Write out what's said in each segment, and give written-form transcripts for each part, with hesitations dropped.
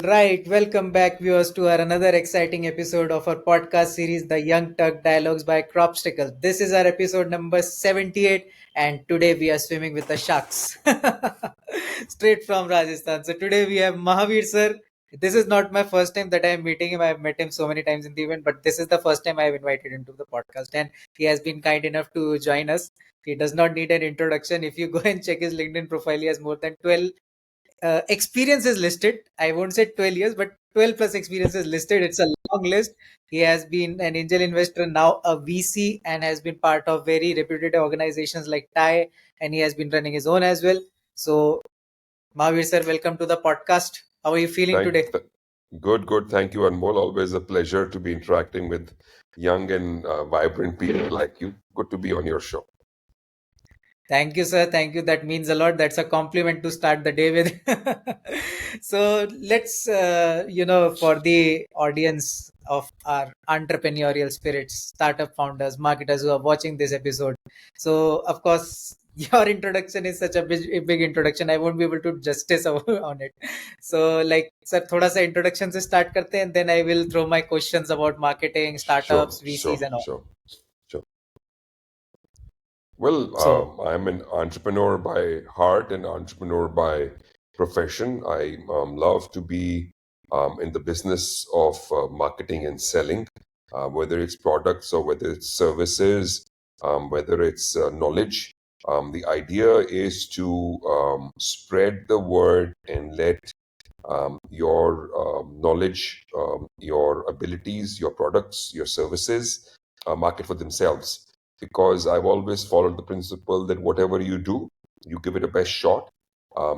right, welcome back, viewers, to our another exciting episode of our podcast series, the Young Turk Dialogues by Crobstacle. This is our episode number 78, and today we are swimming with the sharks. Straight from Rajasthan. So today we have Mahavir Sir. This is not my first time that I am meeting him. I have met him so many times in the event, but this is the first time I have invited him to the podcast, and he has been kind enough to join us. He does not need an introduction. If you go and check his LinkedIn profile, he has more than 12 experiences listed. I won't say 12 years, but 12 plus experiences listed. It's a long list. He has been an angel investor, now a VC, and has been part of very reputed organizations like TIE, and he has been running his own as well. So, Mahavir sir, welcome to the podcast. How are you feeling Thank, today? th- Good. Thank you, Anmol. Always a pleasure to be interacting with young and vibrant people like you. Good to be on your show. Thank you, sir. Thank you. That means a lot. That's a compliment to start the day with. So let's, for the audience of our entrepreneurial spirits, startup founders, marketers who are watching this episode. So, of course, your introduction is such a big introduction. I won't be able to justice on it. So, like, sir, thoda sa introduction se start karte and then I will throw my questions about marketing, Sure, startups, VCs, sure, and all. sure, sure. Well, So, I'm an entrepreneur by heart and entrepreneur by profession. I love to be in the business of marketing and selling, whether it's products or whether it's services, whether it's knowledge. The idea is to spread the word and let your knowledge, your abilities, your products, your services market for themselves. Because I've always followed the principle that whatever you do, you give it a best shot.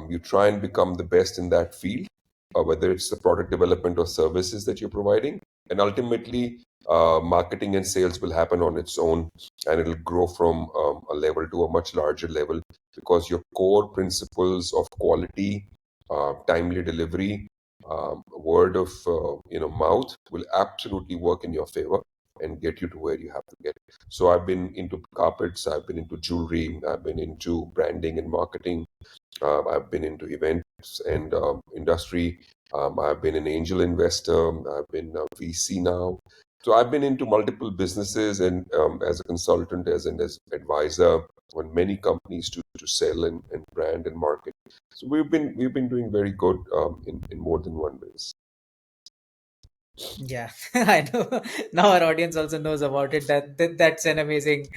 You try and become the best in that field, whether it's the product development or services that you're providing. And ultimately, marketing and sales will happen on its own and it'll grow from a level to a much larger level because your core principles of quality, timely delivery, word of mouth will absolutely work in your favor and get you to where you have to get. So I've been into carpets, I've been into jewelry, I've been into branding and marketing, I've been into events and industry. I've been an angel investor. I've been a VC now. So I've been into multiple businesses and as a consultant, as an as advisor on many companies to sell and brand and market. So we've been doing very good in more than one ways. yeah, I know. Now our audience also knows about it. That's an amazing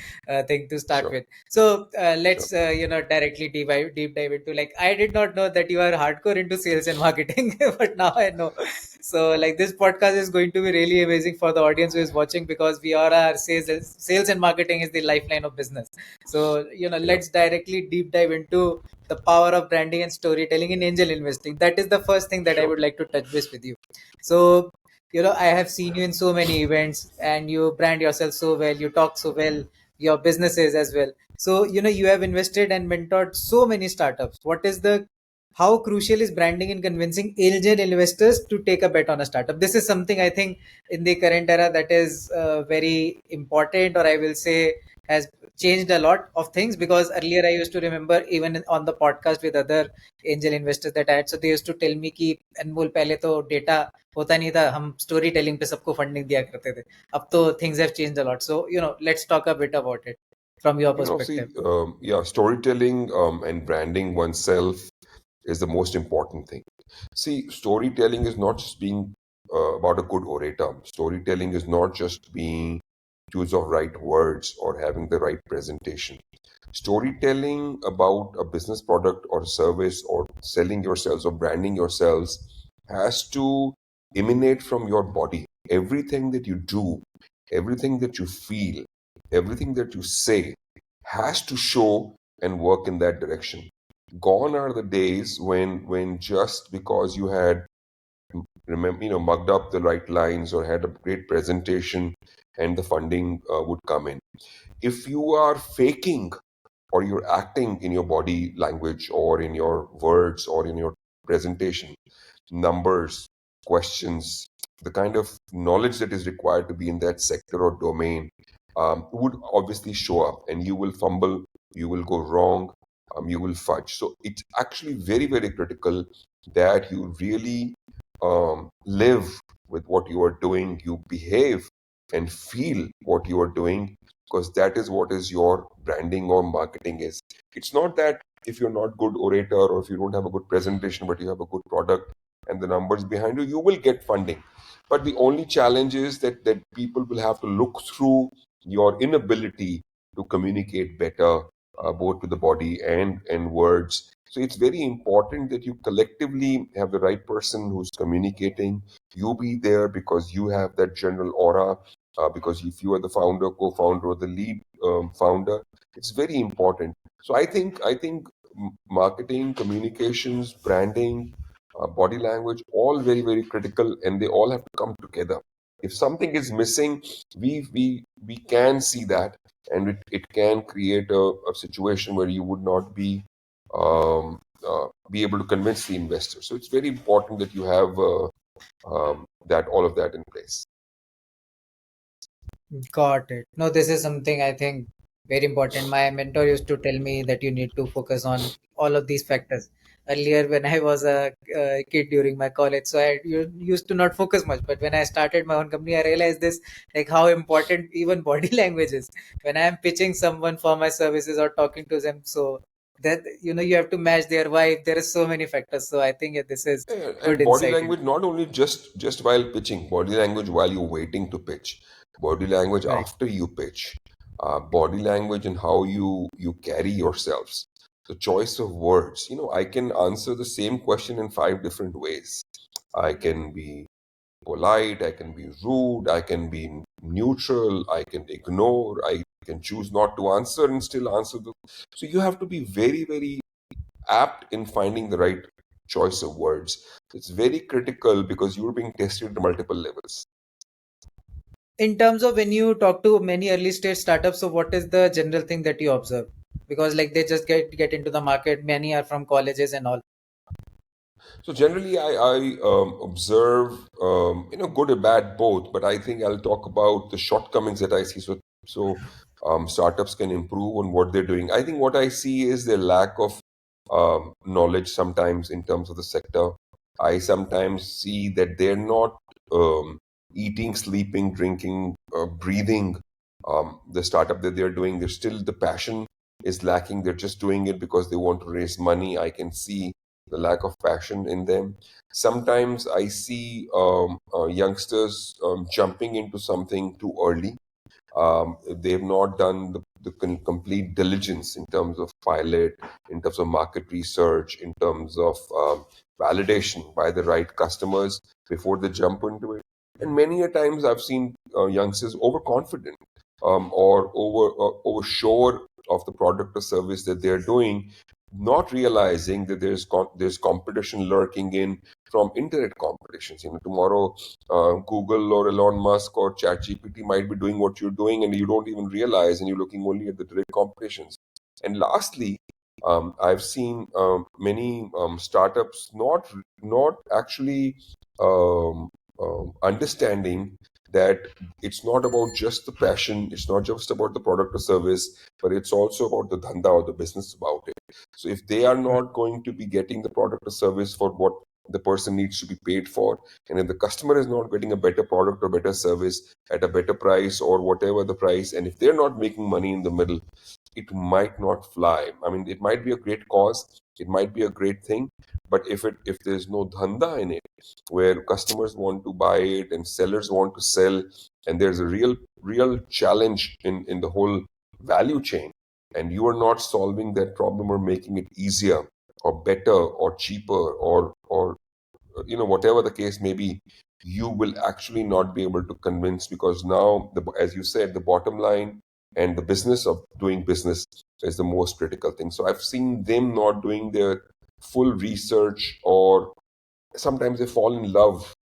thing to start Sure, with. So sure. let's directly deep dive into, like, I did not know that you are hardcore into sales and marketing, but now I know. So like this podcast is going to be really amazing for the audience who is watching, because we are our sales and marketing is the lifeline of business. So Yeah, let's directly deep dive into the power of branding and storytelling in angel investing. That is the first thing that I sure. would like to touch base with you. So I have seen you in so many events and you brand yourself so well, you talk so well, your businesses as well. So you have invested and mentored so many startups. What is the How crucial is branding in convincing angel investors to take a bet on a startup? This is something I think in the current era that is very important, or I will say has changed a lot of things, because earlier I used to remember, even on the podcast with other angel investors that I had, so they used to tell me कि अनमोल पहले तो data होता नहीं था, हम story telling पे सबको funding दिया करते थे. अब तो things have changed a lot. So let's talk a bit about it from your perspective. Yeah, storytelling and branding oneself is the most important thing. See, storytelling is not just being about a good orator. Storytelling is not just being use of right words or having the right presentation. Storytelling about a business product or service or selling yourselves or branding yourselves has to emanate from your body. Everything that you do, everything that you feel, everything that you say has to show and work in that direction. Gone are the days when just because you had remember mugged up the right lines or had a great presentation and the funding would come in. If you are faking or you're acting in your body language or in your words or in your presentation, numbers, questions, the kind of knowledge that is required to be in that sector or domain would obviously show up, and you will fumble, you will go wrong, you will fudge. So it's actually very, very critical that you really live with what you are doing, you behave and feel what you are doing, because that is what is your branding or marketing is. It's not that if you're not good orator or if you don't have a good presentation, but you have a good product and the numbers behind you, you will get funding. But the only challenge is that people will have to look through your inability to communicate better, both to the body and words. So it's very important that you collectively have the right person who's communicating. You be there because you have that general aura. Because if you are the founder, co-founder, or the lead founder, it's very important. So I think marketing, communications, branding, body language, all very very critical, and they all have to come together. If something is missing, we can see that, and it can create a situation where you would not be able to convince the investor. So it's very important that you have that all of that in place. Got it. No, this is something I think very important. My mentor used to tell me that you need to focus on all of these factors. Earlier, when I was a kid during my college, so used to not focus much. But when I started my own company, I realized this, like how important even body language is when I am pitching someone for my services or talking to them. So that you have to match their vibe. There are so many factors. So I think this is good And body insight. language, not only just while pitching, body language while you're waiting to pitch, body language Right. after you pitch, body language and how you carry yourselves, the choice of words. I can answer the same question in five different ways. I can be polite, I can be rude, I can be neutral, I can ignore, I can choose not to answer and still answer the. So you have to be very very apt in finding the right choice of words. It's very critical because you're being tested at multiple levels. In terms of when you talk to many early stage startups, so what is the general thing that you observe? Because like they just get into the market, many are from colleges and all. So generally, I observe, good or bad both. But I think I'll talk about the shortcomings that I see. So startups can improve on what they're doing. I think what I see is their lack of knowledge sometimes in terms of the sector. I sometimes see that they're not eating, sleeping, drinking, breathing the startup that they're doing. They're still the passion is lacking. They're just doing it because they want to raise money. I can see the lack of passion in them. Sometimes I see youngsters jumping into something too early. They've not done the complete diligence in terms of pilot, in terms of market research, in terms of validation by the right customers before they jump into it. And many a times I've seen youngsters overconfident, or oversure of the product or service that they're doing, not realizing that there's competition lurking in from internet competitions. Tomorrow Google or Elon Musk or ChatGPT might be doing what you're doing, and you don't even realize, and you're looking only at the direct competitions. And lastly, I've seen many startups not actually understanding that it's not about just the passion, it's not just about the product or service, but it's also about the dhanda or the business about it. So if they are Right. not going to be getting the product or service for what the person needs to be paid for, and if the customer is not getting a better product or better service at a better price or whatever the price, and if they're not making money in the middle, it might not fly. I mean, it might be a great cause, it might be a great thing, but if there's no dhanda in it, where customers want to buy it and sellers want to sell, and there's a real challenge in the whole value chain, and you are not solving that problem or making it easier or better or cheaper or whatever the case may be, you will actually not be able to convince, because now as you said, the bottom line and the business of doing business is the most critical thing. So I've seen them not doing their full research, or sometimes they fall in love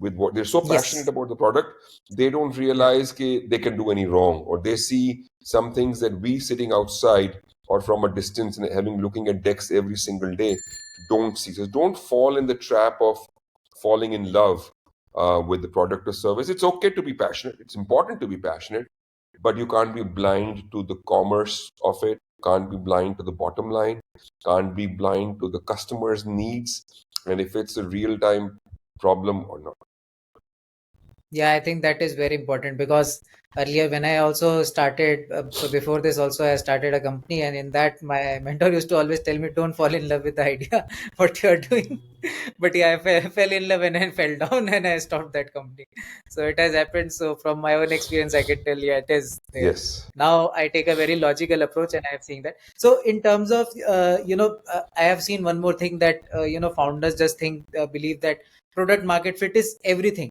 with what they're so passionate Yes. about the product, they don't Yeah. realize they can do any wrong, or they see some things that we sitting outside or from a distance and having looking at decks every single day don't see. So don't fall in the trap of falling in love with the product or service. It's okay to be passionate, it's important to be passionate, but you can't be blind to the commerce of it, can't be blind to the bottom line, can't be blind to the customer's needs. And if it's a real time problem or not. Yeah, I think that is very important because earlier when I also started, so before this also I started a company, and in that my mentor used to always tell me, don't fall in love with the idea what you are doing. But yeah, fell in love and I fell down and I stopped that company. So it has happened. So from my own experience, I can tell you it is there. Yes. Now I take a very logical approach and I have seen that. So in terms of, I have seen one more thing that, founders just believe that product market fit is everything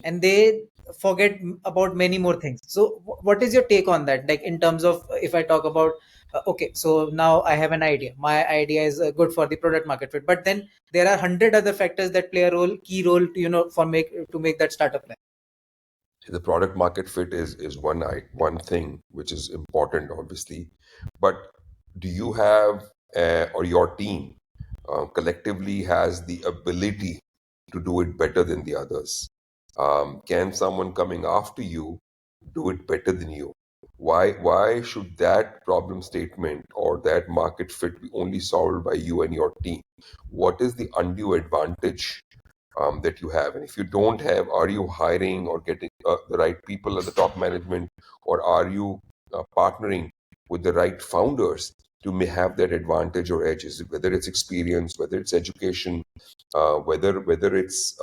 and they forget about many more things. So what is your take on that, like in terms of, if I talk about, okay, so now I have an idea, my idea is good for the product market fit, but then there are 100 other factors that play a key role to, for make to make that startup plan. The product market fit is one thing which is important, obviously, but do you have or your team collectively has the ability to do it better than the others? Can someone coming after you do it better than you? Why should that problem statement or that market fit be only solved by you and your team? What is the undue advantage that you have? And if you don't have, are you hiring or getting the right people at the top management, or are you partnering with the right founders to may have that advantage or edges? Whether it's experience, whether it's education, whether it's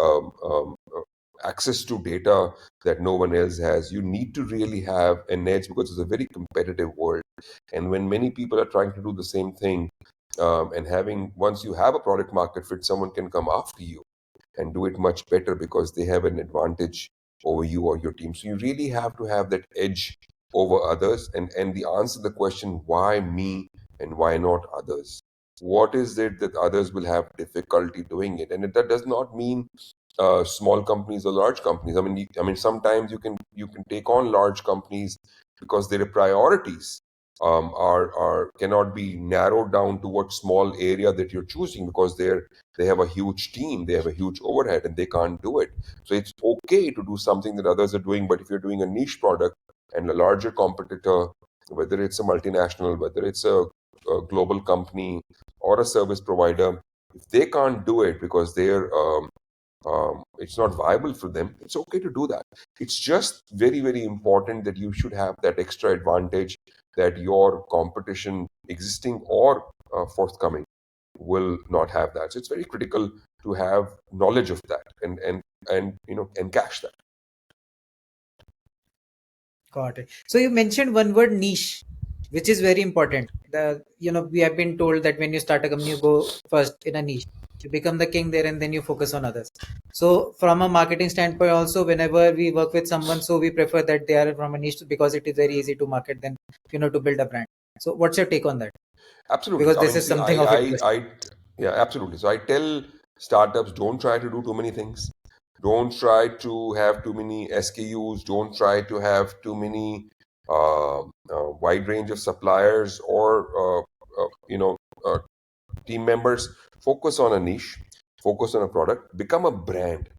access to data that no one else has. You need to really have an edge because it's a very competitive world. And when many people are trying to do the same thing, and having once you have a product market fit, someone can come after you and do it much better because they have an advantage over you or your team. So you really have to have that edge over others. And the answer to the question, why me and why not others? What is it that others will have difficulty doing it? And that does not mean small companies or large companies. I mean, sometimes you can take on large companies because their priorities are cannot be narrowed down to what small area that you're choosing, because they have a huge team, they have a huge overhead, and they can't do it. So it's okay to do something that others are doing, but if you're doing a niche product and a larger competitor, whether it's a multinational, whether it's a global company or a service provider, if they can't do it because it's not viable for them, it's okay to do that. It's just very, very important that you should have that extra advantage that your competition, existing or forthcoming, will not have that. So it's very critical to have knowledge of that and cash that. Got it. So you mentioned one word, niche, which is very important. We have been told that when you start a company, you go first in a niche. You become the king there and then you focus on others. So from a marketing standpoint also, whenever we work with someone, so we prefer that they are from a niche because it is very easy to market them, to build a brand. So what's your take on that? Absolutely. Because I this mean, is see, something of interest. yeah, absolutely. So I tell startups, don't try to do too many things. Don't try to have too many SKUs. Don't try to have too many wide range of suppliers or uh, team members. Focus on a niche. Focus on a product. Become a brand.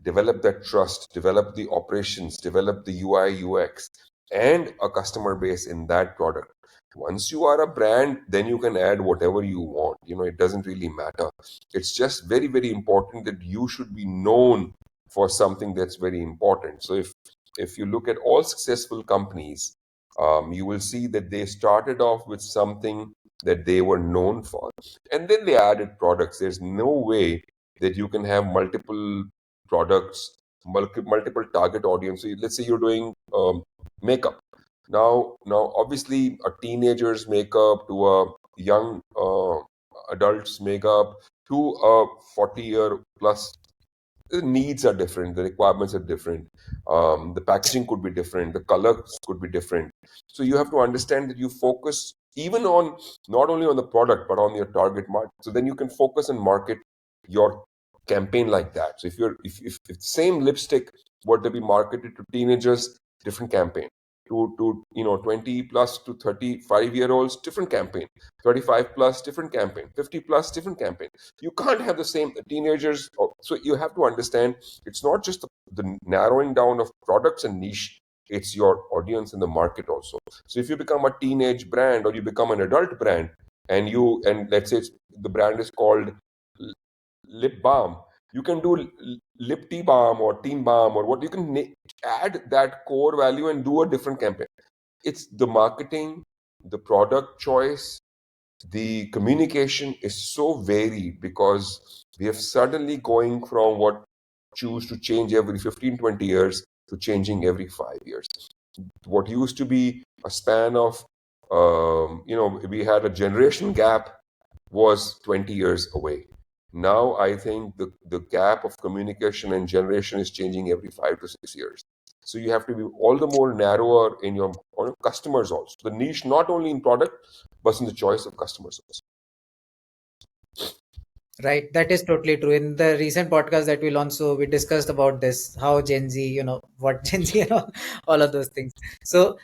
Develop that trust, develop the operations, develop the UI, UX, and a customer base in that product. Once you are a brand, then you can add whatever you want. It doesn't really matter. It's just very, very important that you should be known for something that's very important. So if you look at all successful companies, you will see that they started off with something that they were known for, and then they added products. There's no way that you can have multiple products, multiple target audience. So let's say you're doing makeup. Now, obviously, a teenager's makeup to a young adult's makeup to a 40-year plus, the needs are different, the requirements are different, the packaging could be different, the colors could be different. So you have to understand that you focus even on not only on the product but on your target market. So then you can focus and market your campaign like that. So if the same lipstick were to be marketed to teenagers, different campaign. To 20 plus to 35-year olds, different campaign. 35 plus, different campaign. 50 plus, different campaign. You can't have the same teenagers. So you have to understand, it's not just the narrowing down of products and niche, it's your audience in the market also. So if you become a teenage brand or you become an adult brand, and let's say the brand is called lip balm, you can do lip tea balm or team balm or what, you can add that core value and do a different campaign. It's the marketing, the product choice, the communication is so varied because we have suddenly going from what choose to change every 15-20 years to changing every 5 years. What used to be a span of we had a generation gap was 20 years away. Now I think the gap of communication and generation is changing every 5 to 6 years. So you have to be all the more narrower in your on your customers also. The niche not only in product but in the choice of customers also. Right, that is totally true. In the recent podcast that we launched, so we discussed about this, how Gen Z, what Gen Z and all of those things. So,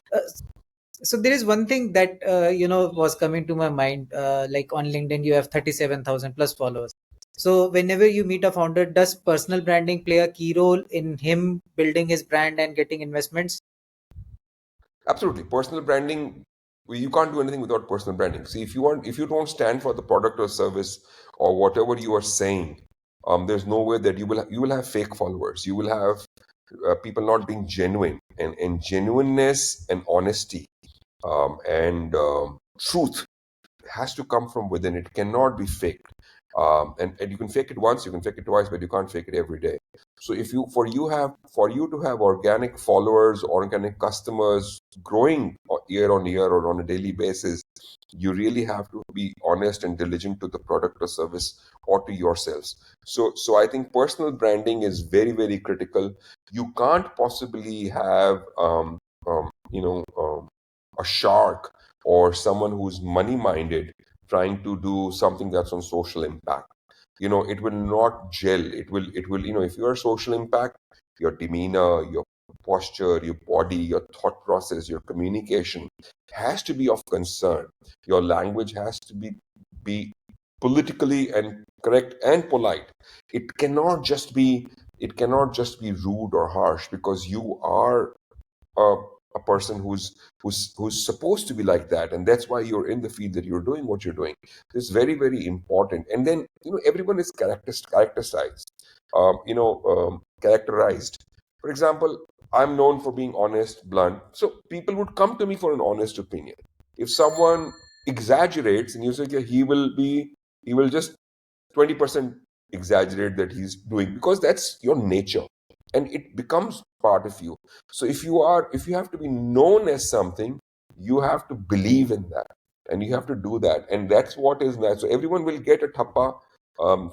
so there is one thing that was coming to my mind. Like on LinkedIn, you have 37,000 plus followers. So whenever you meet a founder, does personal branding play a key role in him building his brand and getting investments? Absolutely. Personal branding, you can't do anything without personal branding. See, if you don't stand for the product or service or whatever you are saying, there's no way that you will have fake followers. You will have people not being genuine, and genuineness and honesty and truth has to come from within. It cannot be faked. And you can fake it once, you can fake it twice, but you can't fake it every day. So if you for you to have organic followers, organic customers growing year on year or on a daily basis, you really have to be honest and diligent to the product or service or to yourselves. So I think personal branding is very, very critical. You can't possibly have a shark or someone who's money minded trying to do something that's on social impact. It will not gel. It will if you are social impact, your demeanor, your posture, your body, your thought process, your communication has to be of concern. Your language has to be politically and correct and polite. It cannot just be rude or harsh, because you are a, a person who's supposed to be like that, and that's why you're in the field that you're doing what you're doing. It's very, very important. And then everyone is characterized. For example, I'm known for being honest, blunt, so people would come to me for an honest opinion. If someone exaggerates and you say, "Yeah, he will just 20% exaggerate that he's doing," because that's your nature and it becomes part of you. So if you have to be known as something, you have to believe in that, and you have to do that, and that's what is that. So everyone will get a thappa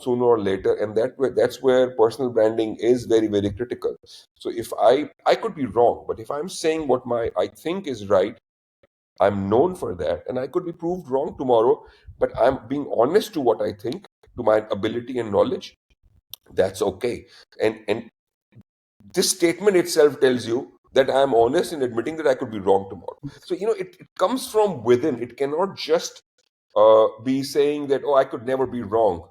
sooner or later, and that's where personal branding is very, very critical. So if I could be wrong, but if I'm saying what I think is right, I'm known for that, and I could be proved wrong tomorrow, but I'm being honest to what I think, to my ability and knowledge. That's okay. And this statement itself tells you that I am honest in admitting that I could be wrong tomorrow. So it comes from within. It cannot just be saying that, oh, I could never be wrong,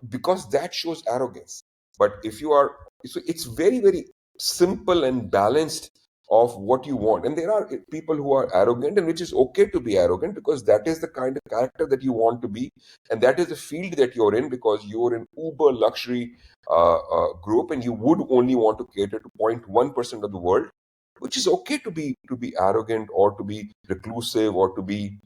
because that shows arrogance. But if you are, so it's very, very simple and balanced of what you want. And there are people who are arrogant, and which is okay to be arrogant, because that is the kind of character that you want to be, and that is the field that you're in, because you're in uber luxury group, and you would only want to cater to 0.1% of the world, which is okay to be arrogant or to be reclusive or to be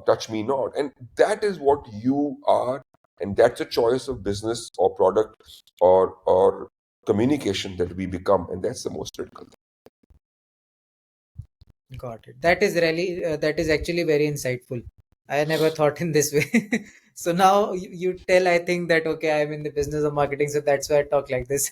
touch me not. And that is what you are, and that's a choice of business or product or communication that we become, and that's the most critical thing. Got it. That is really that is actually very insightful. I never thought in this way. So now you tell, I think that okay, I'm in the business of marketing, so that's why I talk like this.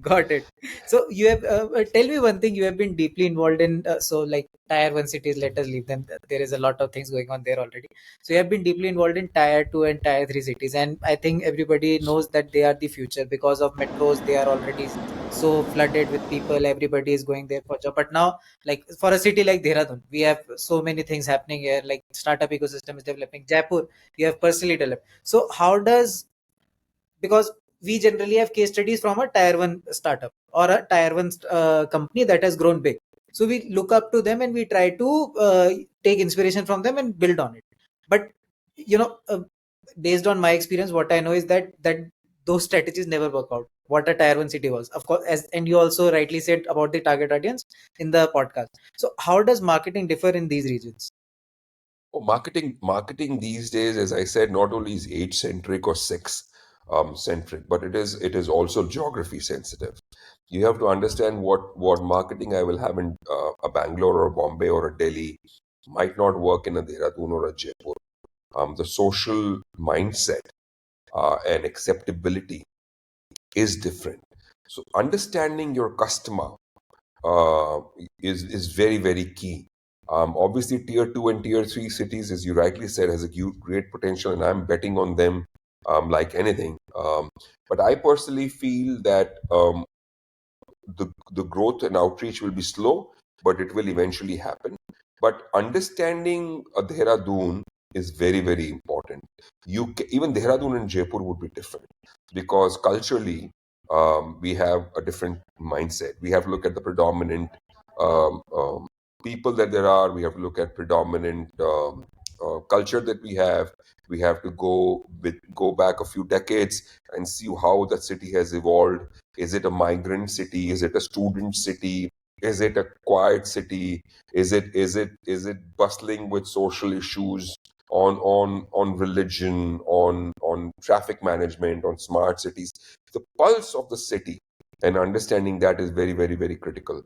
Got it. So you have tell me one thing. You have been deeply involved in so like tier one cities. Let us leave them. There is a lot of things going on there already. So you have been deeply involved in tier two and tier three cities, and I think everybody knows that they are the future because of metros. They are already so flooded with people. Everybody is going there for job. But now, like for a city like Dehradun, we have so many things happening here. Like startup ecosystem is developing. Jaipur, you have personally developed. So how does, because we generally have case studies from a tier one startup or a tier one company that has grown big. So we look up to them and we try to take inspiration from them and build on it. But you know, based on my experience, what I know is that those strategies never work out. What a tier one city was, of course, as and you also rightly said about the target audience in the podcast. So how does marketing differ in these regions? Oh, marketing these days, as I said, not only is age centric or sex centric, but it is also geography sensitive. You have to understand what marketing I will have in a Bangalore or Bombay or a Delhi might not work in a Dehradun or a Jaipur. The social mindset and acceptability is different. So understanding your customer uh, is very very key. Obviously, tier two and tier three cities, as you rightly said, has a great potential, and I'm betting on them like anything. But I personally feel that the growth and outreach will be slow, but it will eventually happen. But understanding Dehradun is very, very important. Even Dehradun and Jaipur would be different because culturally we have a different mindset. We have to look at the predominant um, um, people that there are. We have to look at predominant culture that we have. We have to go back a few decades and see how the city has evolved. Is it a migrant city? Is it a student city? Is it a quiet city? Is it bustling with social issues on religion, on traffic management, on smart cities? The pulse of the city and understanding that is very, very, very critical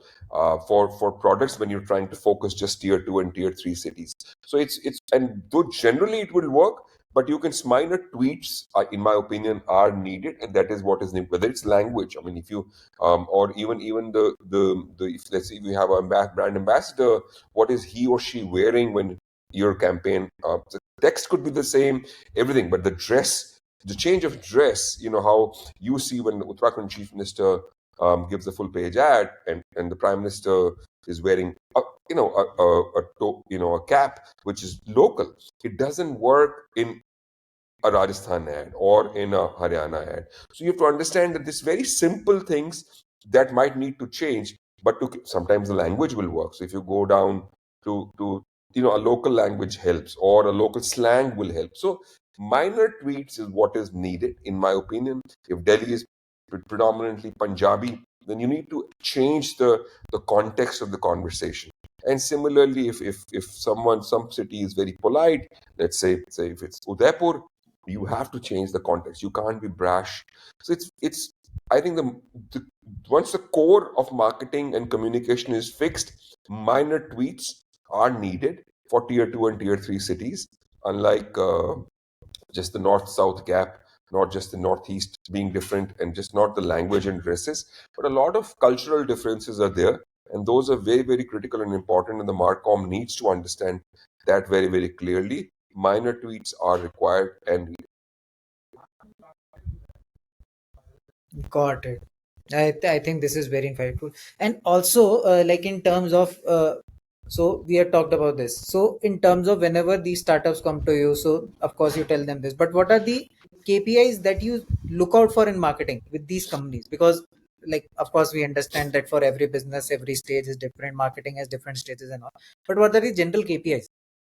for products when you're trying to focus just tier two and tier three cities. So it's and though generally it will work, but you can minor tweaks, in my opinion, are needed, and that is what is needed. Whether it's language, I mean, if you or even the if let's say if you have a brand ambassador, what is he or she wearing when your campaign? The text could be the same, everything, but the dress, the change of dress, how you see when the Uttarakhand chief minister gives a full page ad, and the prime minister is wearing a cap which is local. It doesn't work in a Rajasthan ad or in a Haryana ad. So you have to understand that these very simple things that might need to change, but sometimes the language will work. So if you go down to a local language helps, or a local slang will help. So minor tweaks is what is needed, in my opinion. If Delhi is predominantly Punjabi, then you need to change the context of the conversation. And similarly, if some city is very polite, let's say if it's Udaipur, you have to change the context. You can't be brash. So it's I think the once the core of marketing and communication is fixed, minor tweaks are needed for tier two and tier three cities. Unlike just the north south gap, not just the northeast being different, and just not the language and dresses, but a lot of cultural differences are there, and those are very very critical and important. And the Marcom needs to understand that very very clearly. Minor tweaks are required and Got it. I think this is very insightful. And also, like in terms of, so we have talked about this. So in terms of whenever these startups come to you, so of course you tell them this, but what are the KPIs that you look out for in marketing with these companies? Because like, of course, we understand that for every business, every stage is different. Marketing has different stages and all. But what are the general KPIs?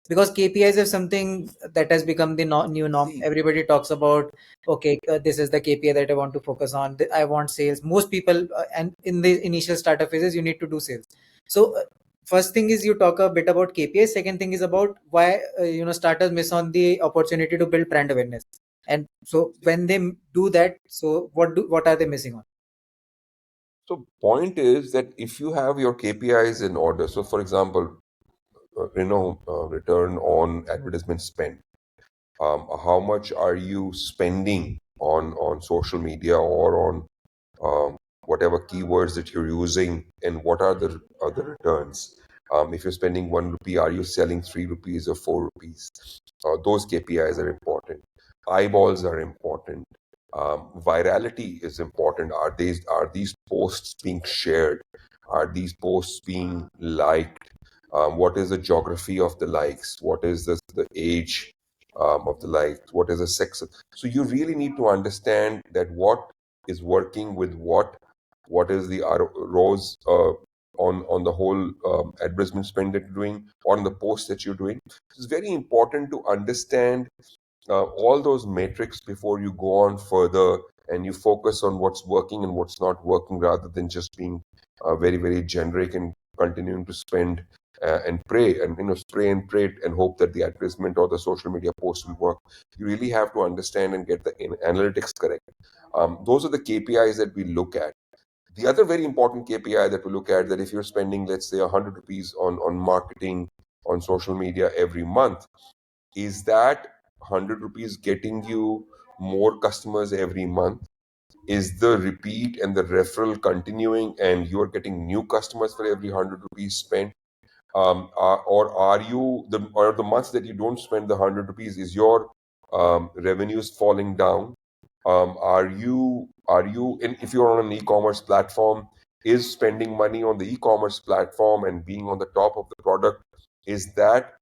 Because KPIs is something that has become the new norm. see. Everybody talks about, okay, this is the KPI that I want to focus on. I want sales. Most people, and in the initial startup phases, you need to do sales. So first thing is you talk a bit about KPI. Second thing is about why starters miss on the opportunity to build brand awareness. And so when they do that, so what are they missing on? So point is that if you have your KPIs in order, so for example, return on advertisement spend. How much are you spending on social media or on whatever keywords that you're using, and what are the returns? If you're spending 1 rupee, are you selling 3 rupees or 4 rupees? Those KPIs are important. Eyeballs are important. Virality is important. Are these posts being shared? Are these posts being liked? What is the geography of the likes? What is the age of the likes? What is the sex? So you really need to understand that what is working with what is the ROs on the whole advertisement spend that you're doing, on the post that you're doing. It's very important to understand all those metrics before you go on further and you focus on what's working and what's not working, rather than just being very, very generic and continuing to spend and pray and spray and pray and hope that the advertisement or the social media post will work. You really have to understand and get the analytics correct. Those are the KPIs that we look at. The other very important KPI that we look at, that if you're spending, let's say, 100 rupees on marketing on social media every month, is that 100 rupees getting you more customers every month? Is the repeat and the referral continuing and you're getting new customers for every 100 rupees spent? Or are you the or the months that you don't spend the 100 rupees, is your revenues falling down? Are you and if you're on an e-commerce platform, is spending money on the e-commerce platform and being on the top of the product, is that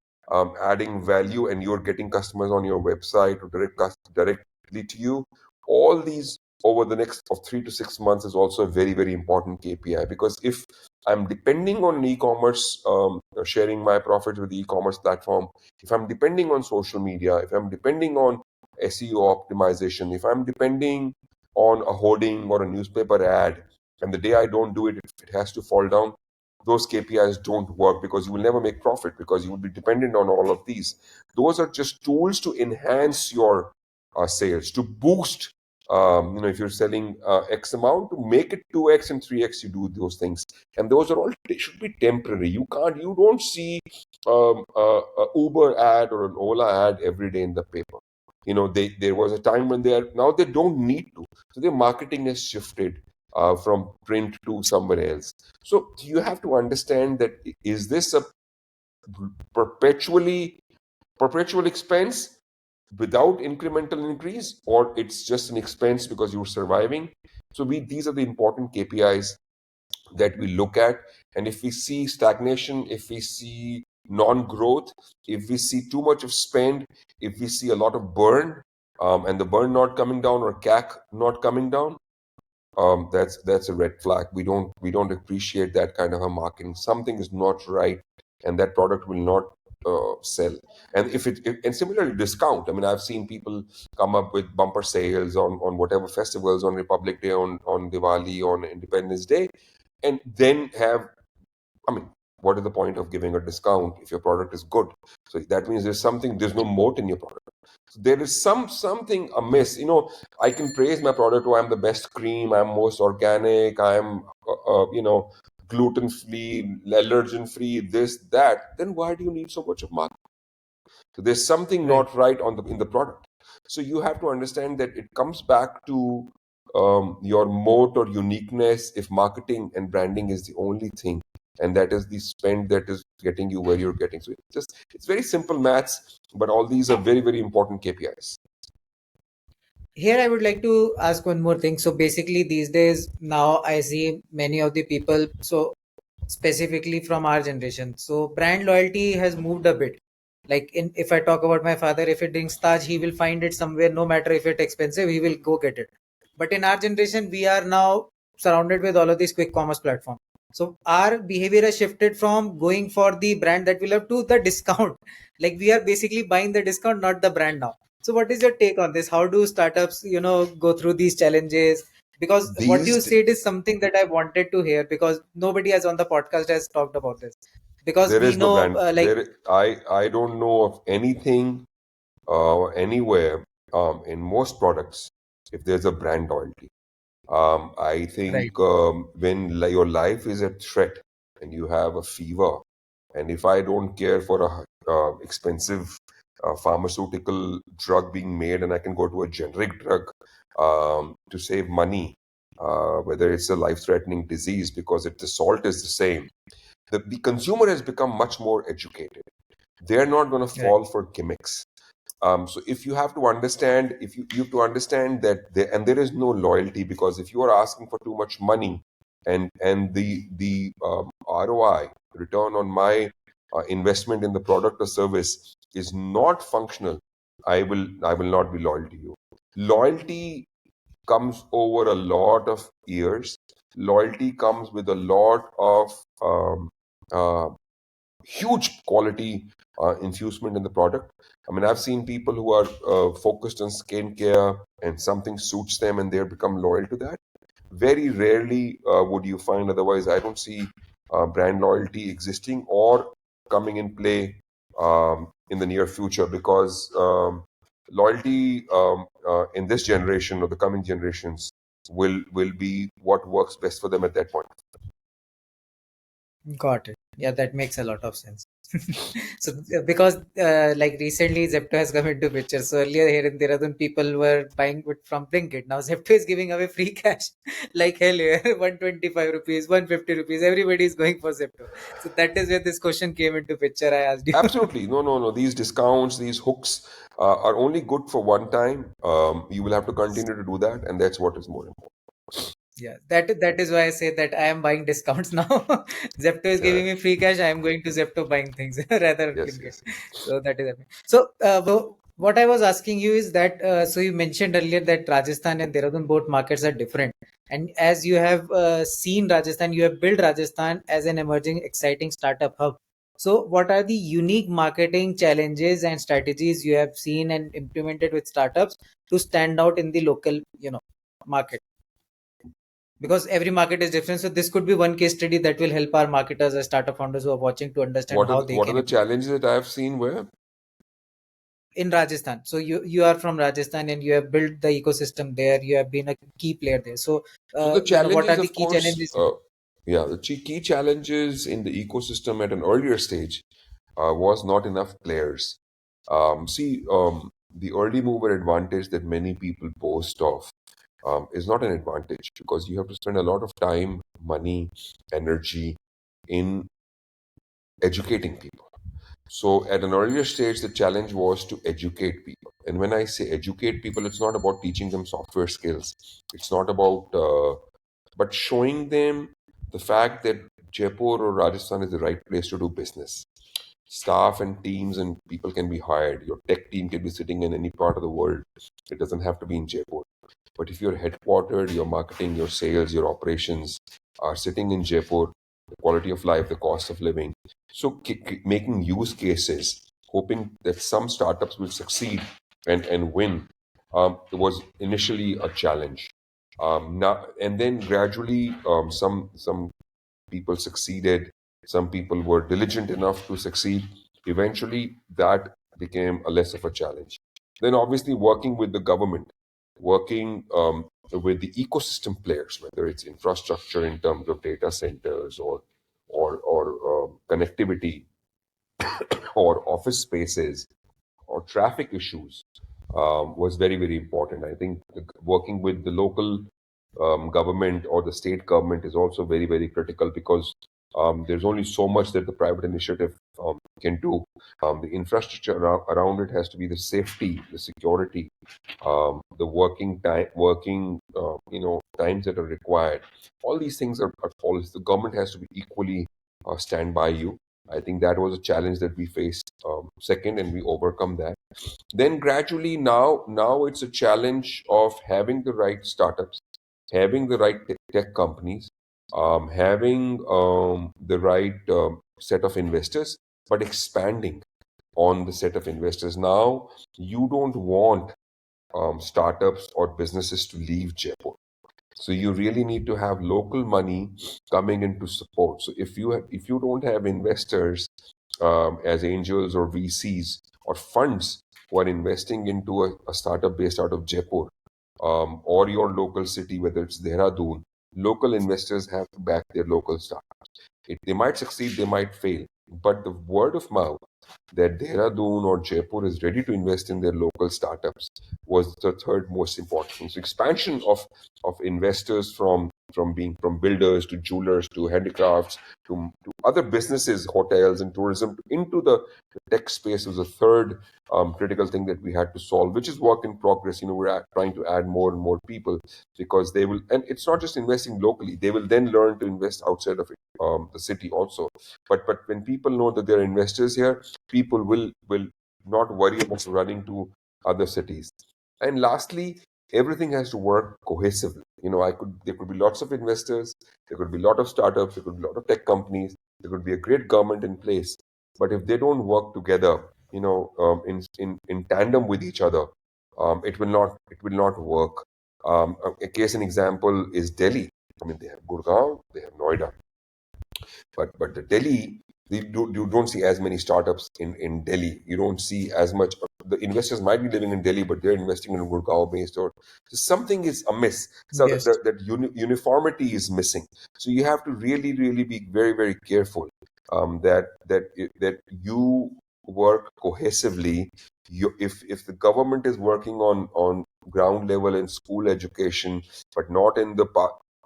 adding value and you're getting customers on your website or directly to you? All these over the next of 3 to 6 months is also a very, very important KPI, because if I'm depending on an e-commerce, sharing my profits with the e-commerce platform, if I'm depending on social media, if I'm depending on SEO optimization, if I'm depending on a hoarding or a newspaper ad, and the day I don't do it, it has to fall down, those KPIs don't work, because you will never make profit, because you will be dependent on all of these. Those are just tools to enhance your sales, to boost. If you're selling X amount, to make it 2X and 3X, you do those things, and those are all, they should be temporary. You don't see a Uber ad or an Ola ad every day in the paper. There was a time when now they don't need to. So their marketing has shifted from print to somewhere else. So you have to understand that, is this a perpetually perpetual expense without incremental increase, or it's just an expense because you're surviving? So these are the important KPIs that we look at. And if we see stagnation, if we see non-growth, if we see too much of spend, if we see a lot of burn, and the burn not coming down or CAC not coming down, that's a red flag. We don't appreciate that kind of a marketing. Something is not right, and that product will not sell. And and similarly, discount. I mean, I've seen people come up with bumper sales on whatever festivals, on Republic Day, on Diwali, on Independence Day, and then have, I mean, what is the point of giving a discount if your product is good? So that means there's no moat in your product. So there is something amiss. I can praise my product. Oh, I'm the best cream. I'm most organic. I'm, gluten free, allergen free. This, that. Then why do you need so much of marketing? So there's something Right. not right in the product. So you have to understand that it comes back to your moat or uniqueness. If marketing and branding is the only thing, and that is the spend that is getting you where you're getting. So it's very simple maths, but all these are very, very important KPIs. Here I would like to ask one more thing. So basically these days now I see many of the people, so specifically from our generation, so brand loyalty has moved a bit. Like, if I talk about my father, if he drinks Taj, he will find it somewhere, no matter if it's expensive, he will go get it. But in our generation, we are now surrounded with all of these quick commerce platforms. So our behavior has shifted from going for the brand that we love to the discount. Like, we are basically buying the discount, not the brand now. So what is your take on this? How do startups, go through these challenges? Because what you These said is something that I wanted to hear, because nobody has on the podcast has talked about this. Because There we is no know, brand. like, I don't know of anything anywhere in most products if there's a brand loyalty. I right, think when your life is at threat and you have a fever, and if I don't care for a expensive pharmaceutical drug being made, and I can go to a generic drug to save money, whether it's a life-threatening disease, because the salt is the same. The consumer has become much more educated. They're not going to right, fall for gimmicks. So if you have to understand, if you have to understand that there is no loyalty, because if you are asking for too much money, and the ROI, return on my investment in the product or service, is not functional, I will not be loyal to you. Loyalty comes over a lot of years. Loyalty comes with a lot of uh, huge quality infusement in the product. I mean, I've seen people who are focused on skincare and something suits them and they become loyal to that. Very rarely would you find, otherwise, I don't see brand loyalty existing or coming in play in the near future, because loyalty in this generation or the coming generations will be what works best for them at that point. Got it. Yeah, that makes a lot of sense. So, because like recently Zepto has come into picture. So earlier here in Dehradun, people were buying it from Blinkit. Now Zepto is giving away free cash like hell here. 125 rupees, 150 rupees. Everybody is going for Zepto. So that is where this question came into picture. I asked you. Absolutely. No, no, no. These discounts, these hooks are only good for one time. You will have to continue to do that, and that's what is more important. Yeah, that is why I say that I am buying discounts now. Zepto is giving Correct. me free cash. I am going to Zepto buying things rather than Yes, Blinkit. yes. So that is happening. So what I was asking you is that so you mentioned earlier that Rajasthan and Dehradun both markets are different, and as you have seen Rajasthan, you have built Rajasthan as an emerging, exciting startup hub. So what are the unique marketing challenges and strategies you have seen and implemented with startups to stand out in the local, market? Because every market is different, so this could be one case study that will help our marketers or startup founders who are watching to understand how they What are can the challenges that I have seen where? in Rajasthan. So you are from Rajasthan and you have built the ecosystem there, you have been a key player there. So So the what are challenges, the of key course, challenges? yeah, the key challenges in the ecosystem at an earlier stage was not enough players. The early mover advantage that many people boast of is not an advantage, because you have to spend a lot of time, money, energy in educating people. So at an earlier stage, the challenge was to educate people. And when I say educate people, it's not about teaching them software skills. It's not about, but showing them the fact that Jaipur or Rajasthan is the right place to do business. Staff and teams and people can be hired. Your tech team can be sitting in any part of the world. It doesn't have to be in Jaipur. But if you're headquartered, your marketing, your sales, your operations are sitting in Jaipur, the quality of life, the cost of living. So making use cases, hoping that some startups will succeed and win, was initially a challenge. Now and then gradually, some people succeeded, some people were diligent enough to succeed. Eventually, that became a less of a challenge. Then, obviously, working with the government, working with the ecosystem players, whether it's infrastructure in terms of data centers or connectivity or office spaces or traffic issues, was very, very important. I think working with the local government or the state government is also very, very critical, because there's only so much that the private initiative can do. The infrastructure around it has to be the safety, the security, the working time, working times that are required. All these things are policies. The government has to be equally stand by you. I think that was a challenge that we faced second, and we overcome that. Then gradually, now it's a challenge of having the right startups, having the right tech companies, having the right set of investors, but expanding on the set of investors. Now you don't want startups or businesses to leave Jaipur. So you really need to have local money coming in to support. So if you don't have investors as angels or VCs or funds who are investing into a startup based out of Jaipur, or your local city, whether it's Dehradun, local investors have to back their local startups. They might succeed, they might fail, but the word of mouth that Dehradun or Jaipur is ready to invest in their local startups was the third most important thing. So expansion of investors from builders to jewelers to handicrafts to other businesses, hotels and tourism into the tech space was the third critical thing that we had to solve, which is work in progress. We're trying to add more and more people, because they will, and it's not just investing locally, they will then learn to invest outside of the city also. But when people know that there are investors here, people will not worry about running to other cities. And lastly, everything has to work cohesively. There could be lots of investors, there could be a lot of startups, there could be a lot of tech companies, there could be a great government in place. but if they don't work together, in tandem with each other, it will not work. A case and example is Delhi. I mean, they have Gurgaon, they have Noida, but the Delhi, you don't see as many startups in Delhi. You don't see as much. The investors might be living in Delhi, but they're investing in Gurgaon based, or something is amiss. So Yes. uniformity is missing. So you have to really, really be very, very careful, that you work cohesively. If the government is working on ground level in school education, but not in the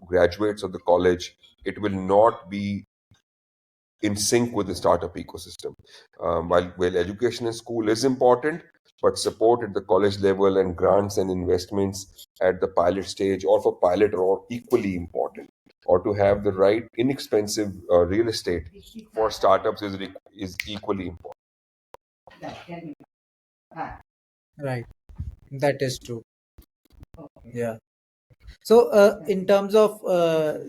graduates of the college, it will not be in sync with the startup ecosystem. While education in school is important, but support at the college level and grants and investments at the pilot stage or for pilot are equally important. Or to have the right inexpensive real estate for startups is equally important. Right. That is true. Yeah. So, in terms of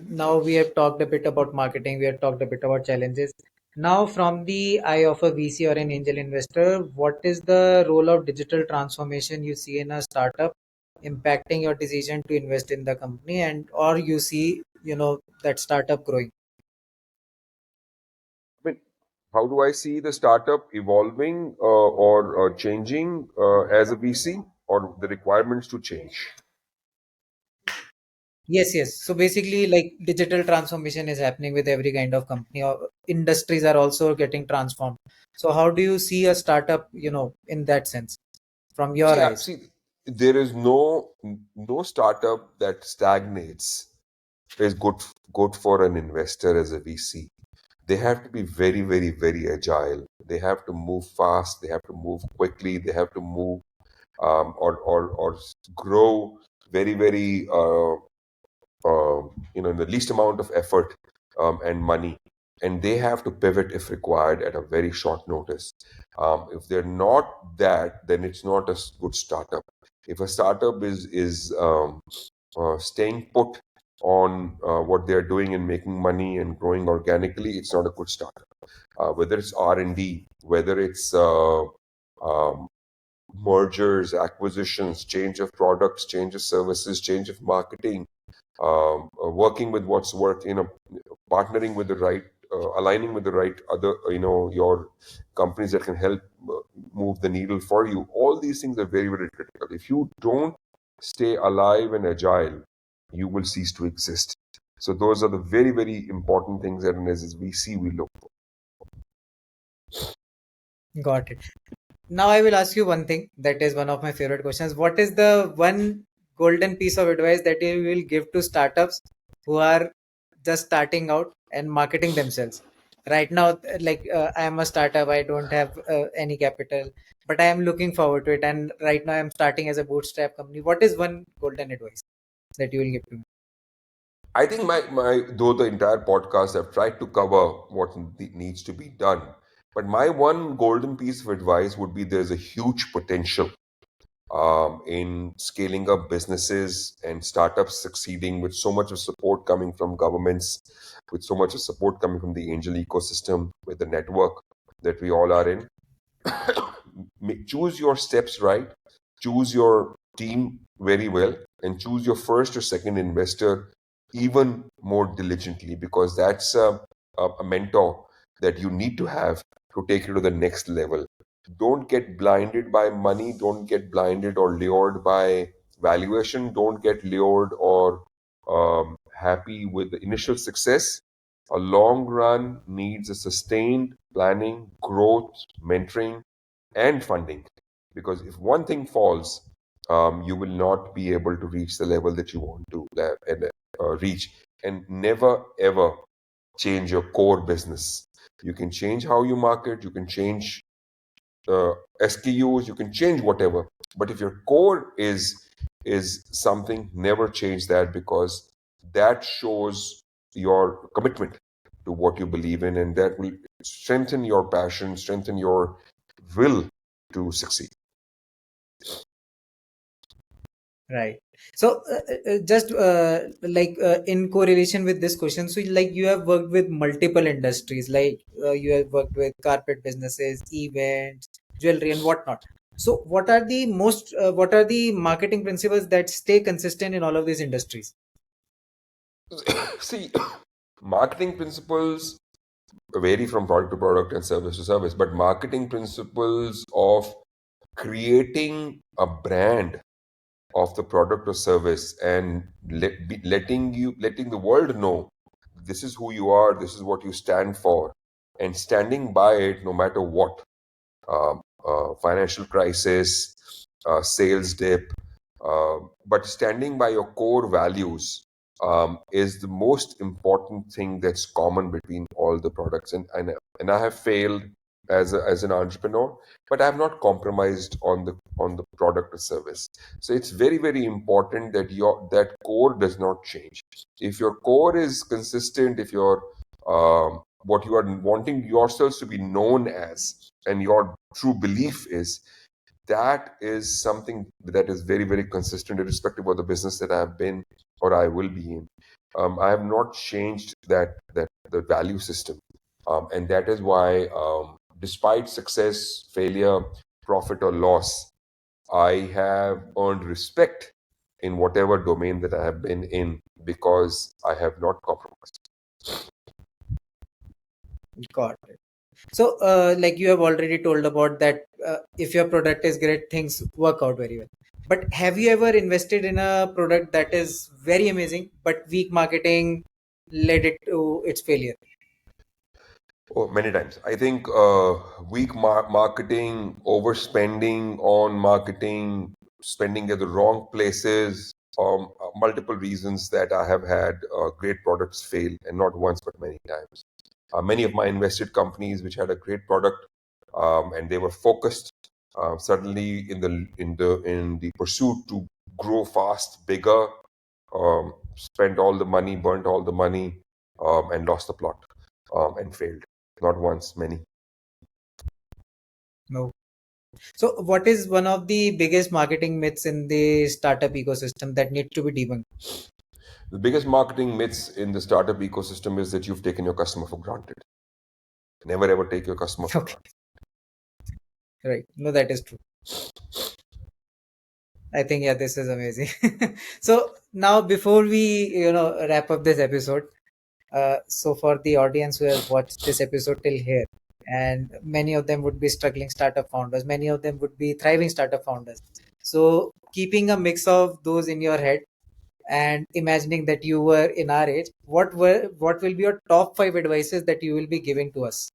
now we have talked a bit about marketing, we have talked a bit about challenges. Now, from the eye of a VC or an angel investor, what is the role of digital transformation you see in a startup impacting your decision to invest in the company, and or you see, that startup growing? I mean, how do I see the startup evolving or changing as a VC, or the requirements to change? Yes, yes. So basically, like digital transformation is happening with every kind of company, or industries are also getting transformed. So how do you see a startup, in that sense, from your eyes? There is no startup that stagnates is good for an investor as a VC. They have to be very, very, very agile. They have to move fast. They have to move quickly. They have to move or grow very, very in the least amount of effort and money. And they have to pivot if required at a very short notice. If they're not that, then it's not a good startup. If a startup is staying put on what they're doing and making money and growing organically, it's not a good startup. Whether it's R&D, whether it's um, mergers, acquisitions, change of products, change of services, change of marketing, working with what's worked, partnering with the right, aligning with the right other, your companies that can help move the needle for you. All these things are very, very critical. If you don't stay alive and agile, you will cease to exist. So those are the very, very important things that as VC we look for. Got it. Now I will ask you one thing that is one of my favorite questions. What is the one golden piece of advice that you will give to startups who are just starting out and marketing themselves? Right now, like I am a startup, I don't have any capital, but I am looking forward to it. And right now, I am starting as a bootstrap company. What is one golden advice that you will give to me? I think though the entire podcast I've tried to cover what needs to be done, but my one golden piece of advice would be there's a huge potential in scaling up businesses and startups succeeding with so much of support coming from governments, with so much of support coming from the angel ecosystem, with the network that we all are in. Choose your steps right, choose your team very well, and choose your first or second investor even more diligently, because that's a mentor that you need to have to take you to the next level. Don't get blinded by money, don't get blinded or lured by valuation, don't get lured or happy with the initial success. A long run needs a sustained planning, growth, mentoring, and funding. Because if one thing falls, you will not be able to reach the level that you want to reach. And never ever change your core business. You can change how you market, you can change SKUs, you can change whatever. But if your core is something, never change that, because that shows your commitment to what you believe in, and that will strengthen your passion, strengthen your will to succeed. Right. So, just in correlation with this question, so like you have worked with multiple industries, like you have worked with carpet businesses, events, jewelry, and whatnot. So, what are the marketing principles that stay consistent in all of these industries? See, marketing principles vary from product to product and service to service, but marketing principles of creating a brand of the product or service and letting the world know this is who you are, this is what you stand for, and standing by it no matter what, financial crisis, sales dip, but standing by your core values is the most important thing that's common between all the products. And I have failed as an entrepreneur, but I have not compromised on the product or service. So it's very, very important that your that core does not change. If your core is consistent, if your what you are wanting yourselves to be known as and your true belief is, that is something that is very, very consistent irrespective of the business that I have been or I will be in. I have not changed that the value system, and that is why, despite success, failure, profit or loss, I have earned respect in whatever domain that I have been in because I have not compromised. Got it. So, like you have already told about that, if your product is great, things work out very well. But have you ever invested in a product that is very amazing, but weak marketing led it to its failure? Oh, many times. I think weak marketing, overspending on marketing, spending at the wrong places, multiple reasons that I have had great products fail, and not once but many times. Many of my invested companies, which had a great product, and they were focused, suddenly in the pursuit to grow fast, bigger, spent all the money, burnt all the money, and lost the plot, and failed. Not once, many. No. So, what is one of the biggest marketing myths in the startup ecosystem that needs to be debunked? The biggest marketing myths in the startup ecosystem is that you've taken your customer for granted. Never ever take your customer for Okay, granted. right. No, that is true. I think, yeah, this is amazing. So now, before we wrap up this episode, so for the audience who has watched this episode till here, and many of them would be struggling startup founders, many of them would be thriving startup founders. So keeping a mix of those in your head and imagining that you were in our age, what will be your top five advices that you will be giving to us?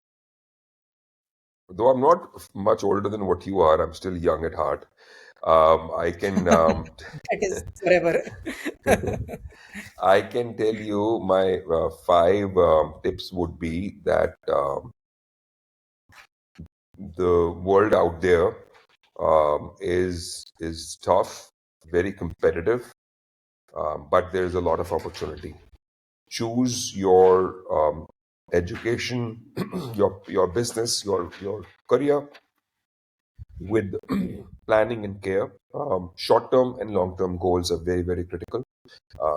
Though I'm not much older than what you are, I'm still young at heart. I can That is forever. I can tell you my five tips would be that the world out there is tough, very competitive, but there's a lot of opportunity. Choose your education, your business, your career with planning and care. Short term and long term goals are very, very critical.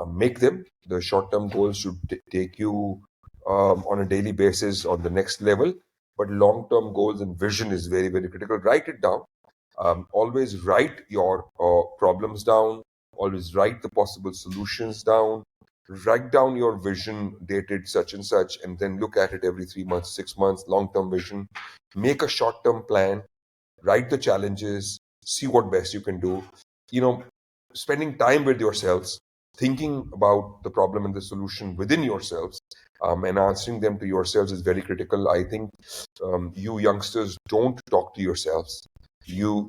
Make them. The short term goals should take you on a daily basis on the next level, but long term goals and vision is very, very critical. Write it down. Always write your problems down. Always write the possible solutions down. Write down your vision dated such and such, and then look at it every 3 months, 6 months, long term vision. Make a short term plan, write the challenges, see what best you can do. You know, spending time with yourselves, thinking about the problem and the solution within yourselves, and answering them to yourselves is very critical. I think you youngsters don't talk to yourselves. You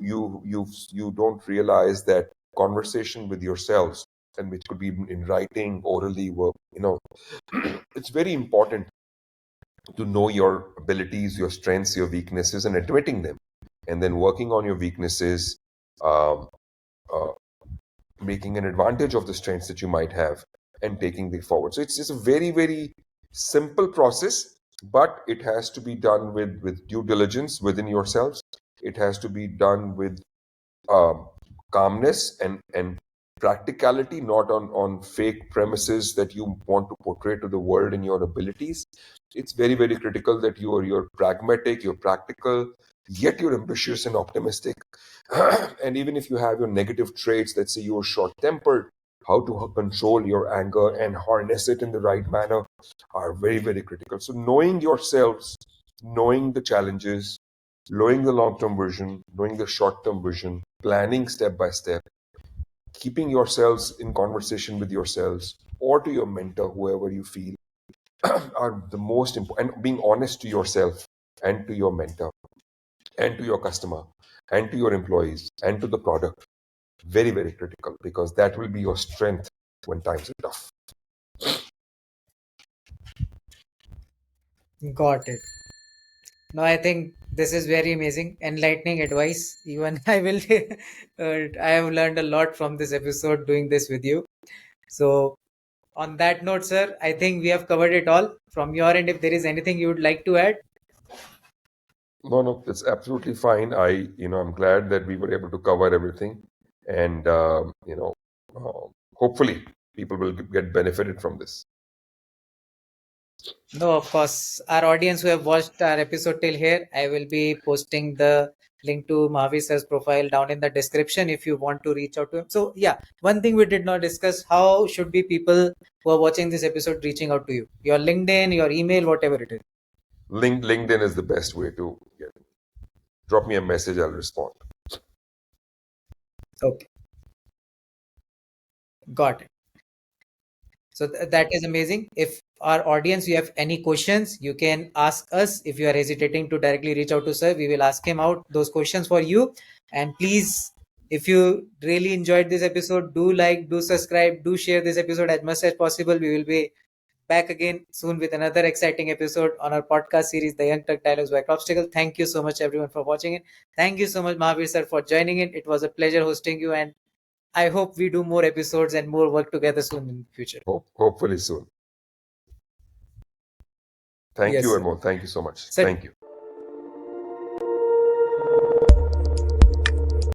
don't realize that conversation with yourselves, and which could be in writing, orally, work. It's very important to know your abilities, your strengths, your weaknesses, and admitting them, and then working on your weaknesses, um, uh, making an advantage of the strengths that you might have, and taking them forward. So it's a very, very simple process, but it has to be done with due diligence within yourselves. It has to be done with um, calmness and practicality, not on fake premises that you want to portray to the world in your abilities. It's very, very critical that you're pragmatic, you're practical, yet you're ambitious and optimistic. And even if you have your negative traits, let's say you're short-tempered, how to control your anger and harness it in the right manner are very, very critical. So knowing yourselves, knowing the challenges, knowing the long-term vision, knowing the short-term vision, planning step by step, keeping yourselves in conversation with yourselves or to your mentor, whoever you feel, are the most important. And being honest to yourself and to your mentor and to your customer and to your employees and to the product, very, very critical, because that will be your strength when times are tough. Got it. No, I think this is very amazing, enlightening advice. Even I will, I have learned a lot from this episode doing this with you. So, on that note, sir, I think we have covered it all. From your end, if there is anything you would like to add, No, no, it's absolutely fine. I'm glad that we were able to cover everything, and hopefully people will get benefited from this. no, of course, our audience who have watched our episode till here, I will be posting the link to Mahavir Sir's profile down in the description if you want to reach out to him. So, yeah, one thing we did not discuss, how should be people who are watching this episode reaching out to you? Your LinkedIn, your email, whatever it is. LinkedIn is the best way to get. Drop me a message, I'll respond. Okay, got it. So that is amazing. If our audience, you have any questions, you can ask us. If you are hesitating to directly reach out to sir, we will ask him out those questions for you. And please, if you really enjoyed this episode, do like, do subscribe, do share this episode as much as possible. We will be back again soon with another exciting episode on our podcast series, The Young Turk Dialogues by Crobstacle. Thank you so much, everyone, for watching it. Thank you so much, Mahavir sir, for joining in. It was a pleasure hosting you, and I hope we do more episodes and more work together soon in the future. Hopefully soon. Thank Yes, you, sir. Anmol. Thank you so much. So Thank you.